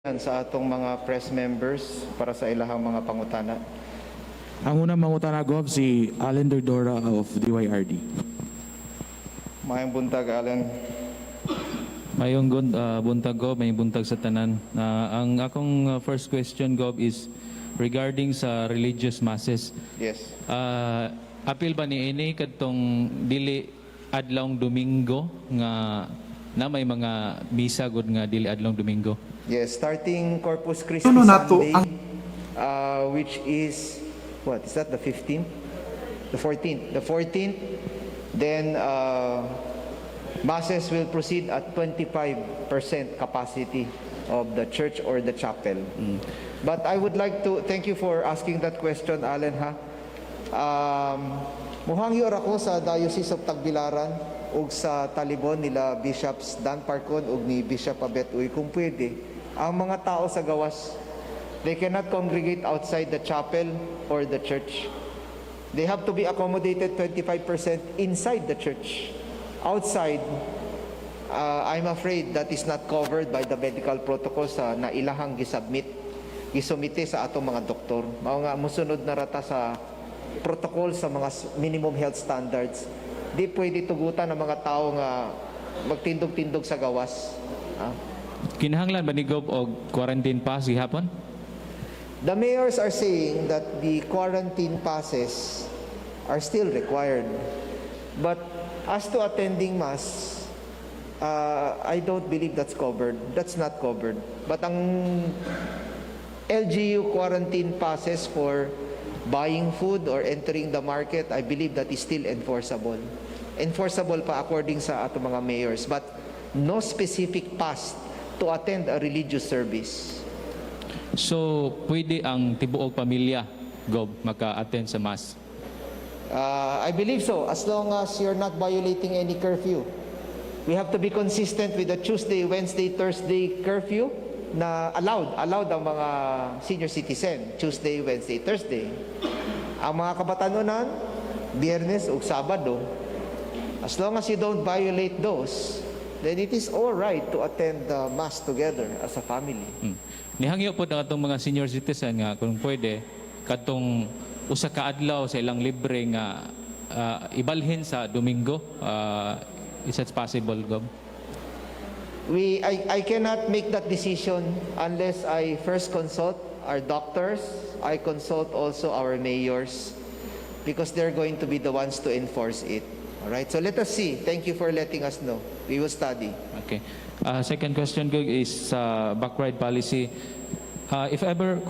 sa atong mga press members para sa ilahang mga pangutana. Ang unang mangutana, Gov, si Allen Dordora of DYRD. Mayang buntag, Alan. Mayong buntag, Gov, may buntag sa tanan. Ang akong first question, Gov, is regarding sa religious masses. Yes. Apil ba ni ini kadtong dili adlawng Domingo nga na may mga misa gud nga dili adlawng Domingo? Yes, starting Corpus Christi nato Sunday, which is, what, is that the 15th? The 14th. The 14th, then masses will proceed at 25% capacity of the church or the chapel. But I would like to, thank you for asking that question, Alan, ha? Muhangyor ako sa Diocese of Tagbilaran ug sa talibon nila Bishops Dan Parcon ug ni Bishop Abet Uy, kung pwede, ang mga tao sa gawas, they cannot congregate outside the chapel or the church. They have to be accommodated 25% inside the church. Outside, I'm afraid that is not covered by the medical protocols na ilahang gisumite sa atong mga doktor. Mga musunod na rata sa protocol sa mga minimum health standards. Di pwede tugutan ng mga tao nga magtindog-tindog sa gawas. Kinahanglan ba ni Gov og quarantine pass gihapon? The mayors are saying that the quarantine passes are still required. But as to attending mass, I don't believe that's covered. That's not covered. But ang LGU quarantine passes for buying food or entering the market, I believe that is still enforceable. Enforceable pa according sa ato mga mayors, but no specific pass to attend a religious service. So, pwede ang tibuok pamilya, Gov, maka-attend sa mass? I believe so, as long as you're not violating any curfew. We have to be consistent with the Tuesday, Wednesday, Thursday curfew na allowed ang mga senior citizen, Tuesday, Wednesday, Thursday. Ang mga kabatanunan, Biyernes ug Sabado. As long as you don't violate those, then it is all right to attend the mass together as a family. Nihangyo po ang atong mga senior citizen nga kung pwede katong usa ka adlaw sa ilang libre nga ibalhin sa Domingo. Is that possible, Gov? I cannot make that decision unless I first consult our doctors. I consult also our mayors because they're going to be the ones to enforce it. All right, so let us see. Thank you for letting us know. We will study. Okay. Second question, Gov, is backward policy. If ever